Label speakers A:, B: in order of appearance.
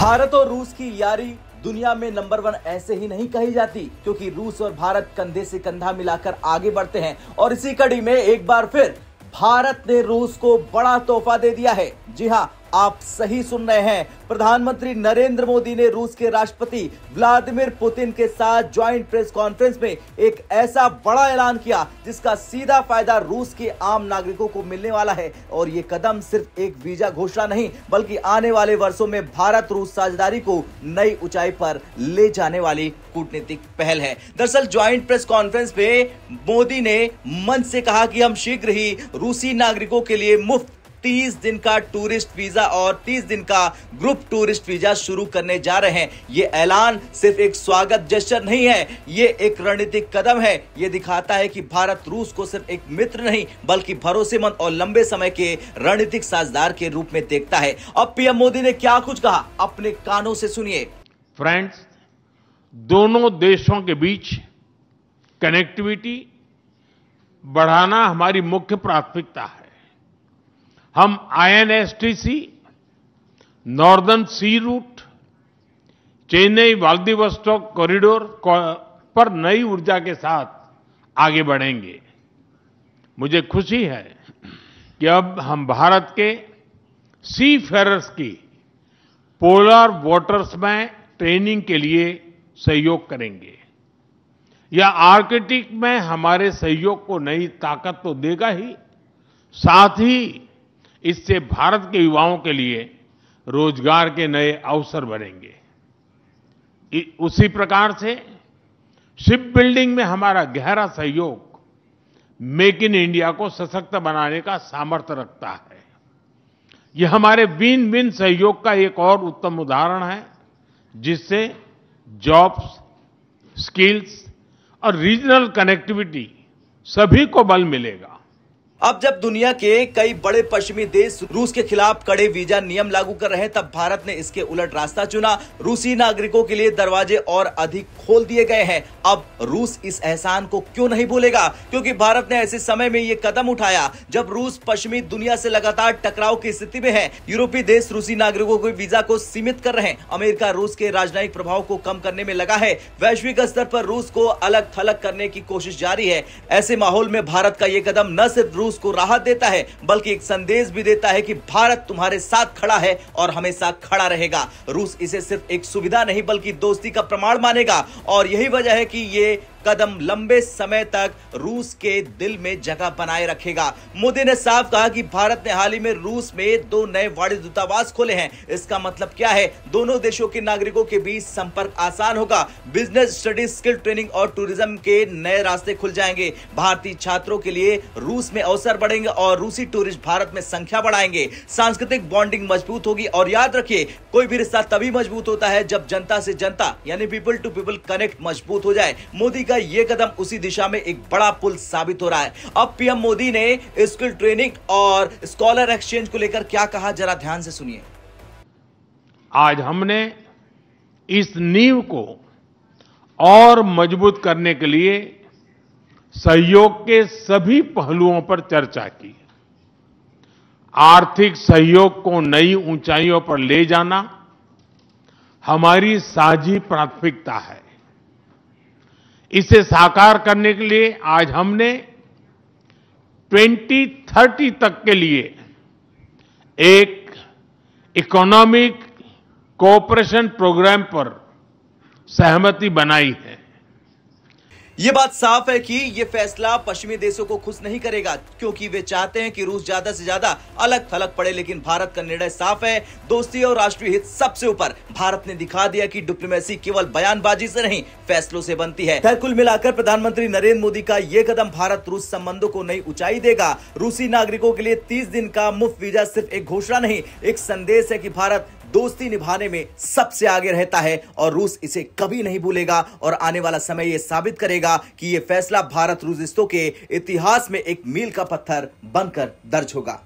A: भारत और रूस की यारी दुनिया में नंबर 1 ऐसे ही नहीं कही जाती, क्योंकि रूस और भारत कंधे से कंधा मिलाकर आगे बढ़ते हैं। और इसी कड़ी में एक बार फिर भारत ने रूस को बड़ा तोहफा दे दिया है। जी हां, आप सही सुन रहे हैं। प्रधानमंत्री नरेंद्र मोदी ने रूस के राष्ट्रपति व्लादिमीर पुतिन के साथ ज्वाइंट प्रेस कॉन्फ्रेंस में एक ऐसा बड़ा ऐलान किया जिसका सीधा फायदा रूस के आम नागरिकों को मिलने वाला है। और ये कदम सिर्फ एक वीजा घोषणा नहीं, बल्कि आने वाले वर्षों में भारत रूस साझेदारी को नई ऊंचाई पर ले जाने वाली कूटनीतिक पहल है। दरअसल ज्वाइंट प्रेस कॉन्फ्रेंस में मोदी ने मंच से कहा कि हम शीघ्र ही रूसी नागरिकों के लिए मुफ्त 30 दिन का टूरिस्ट वीजा और 30 दिन का ग्रुप टूरिस्ट वीजा शुरू करने जा रहे हैं। यह ऐलान सिर्फ एक स्वागत जेस्चर नहीं है, यह एक रणनीतिक कदम है। यह दिखाता है कि भारत रूस को सिर्फ एक मित्र नहीं, बल्कि भरोसेमंद और लंबे समय के रणनीतिक साझेदार के रूप में देखता है। अब पीएम मोदी ने क्या कुछ कहा, अपने कानों से सुनिए।
B: फ्रेंड्स, दोनों देशों के बीच कनेक्टिविटी बढ़ाना हमारी मुख्य प्राथमिकता है। हम INSTC, नॉर्दर्न सी रूट, चेन्नई व्लादिवोस्टोक कॉरिडोर पर नई ऊर्जा के साथ आगे बढ़ेंगे। मुझे खुशी है कि अब हम भारत के सी फेरर्स की पोलर वाटर्स में ट्रेनिंग के लिए सहयोग करेंगे। यह आर्कटिक में हमारे सहयोग को नई ताकत तो देगा ही, साथ ही इससे भारत के युवाओं के लिए रोजगार के नए अवसर बनेंगे। उसी प्रकार से शिप बिल्डिंग में हमारा गहरा सहयोग मेक इन इंडिया को सशक्त बनाने का सामर्थ्य रखता है। यह हमारे विन विन सहयोग का एक और उत्तम उदाहरण है, जिससे जॉब्स, स्किल्स और रीजनल कनेक्टिविटी सभी को बल मिलेगा।
A: अब जब दुनिया के कई बड़े पश्चिमी देश रूस के खिलाफ कड़े वीजा नियम लागू कर रहे हैं, तब भारत ने इसके उलट रास्ता चुना। रूसी नागरिकों के लिए दरवाजे और अधिक खोल दिए गए हैं। अब रूस इस एहसान को क्यों नहीं भूलेगा, क्योंकि भारत ने ऐसे समय में यह कदम उठाया जब रूस पश्चिमी दुनिया से लगातार टकराव की स्थिति में है। यूरोपीय देश रूसी नागरिकों के वीजा को सीमित कर रहे हैं। अमेरिका रूस के राजनयिक प्रभाव को कम करने में लगा है। वैश्विक स्तर पर रूस को अलग थलग करने की कोशिश जारी है। ऐसे माहौल में भारत का यह कदम न सिर्फ रूस को राहत देता है, बल्कि एक संदेश भी देता है कि भारत तुम्हारे साथ खड़ा है और हमेशा खड़ा रहेगा। रूस इसे सिर्फ एक सुविधा नहीं, बल्कि दोस्ती का प्रमाण मानेगा। और यही वजह है कि ये कदम लंबे समय तक रूस के दिल में जगह बनाए रखेगा। मोदी ने साफ कहा कि भारत ने हाल ही में रूस में 2 नए वाणिज्य दूतावास खोले हैं। इसका मतलब क्या है? दोनों देशों के नागरिकों के बीच संपर्क आसान होगा। बिजनेस, स्टडीज, स्किल ट्रेनिंग और टूरिज्म के नए रास्ते खुल जाएंगे। भारतीय छात्रों के लिए रूस में अवसर बढ़ेंगे और रूसी टूरिस्ट भारत में संख्या बढ़ाएंगे। सांस्कृतिक बॉन्डिंग मजबूत होगी। और याद रखिए, कोई भी रिश्ता तभी मजबूत होता है जब जनता से जनता यानी पीपल टू पीपल कनेक्ट मजबूत हो जाए। मोदी का यह कदम उसी दिशा में एक बड़ा पुल साबित हो रहा है। अब पीएम मोदी ने स्किल ट्रेनिंग और स्कॉलर एक्सचेंज को लेकर क्या कहा, जरा ध्यान से सुनिए।
B: आज हमने इस नींव को और मजबूत करने के लिए सहयोग के सभी पहलुओं पर चर्चा की। आर्थिक सहयोग को नई ऊंचाइयों पर ले जाना हमारी साझी प्राथमिकता है। इसे साकार करने के लिए आज हमने 2030 तक के लिए एक इकोनॉमिक कोऑपरेशन प्रोग्राम पर सहमति बनाई है।
A: यह बात साफ है कि यह फैसला पश्चिमी देशों को खुश नहीं करेगा, क्योंकि वे चाहते हैं कि रूस ज्यादा से ज्यादा अलग थलग पड़े। लेकिन भारत का निर्णय साफ है, दोस्ती और राष्ट्रीय हित सबसे ऊपर। भारत ने दिखा दिया कि डिप्लोमेसी केवल बयानबाजी से नहीं, फैसलों से बनती है। खैर, कुल मिलाकर प्रधानमंत्री नरेंद्र मोदी का यह कदम भारत रूस संबंधों को नई ऊंचाई देगा। रूसी नागरिकों के लिए 30 दिन का मुफ्त वीजा सिर्फ एक घोषणा नहीं, एक संदेश है कि भारत दोस्ती निभाने में सबसे आगे रहता है और रूस इसे कभी नहीं भूलेगा। और आने वाला समय यह साबित करेगा कि यह फैसला भारत रूस रिश्तों के इतिहास में एक मील का पत्थर बनकर दर्ज होगा।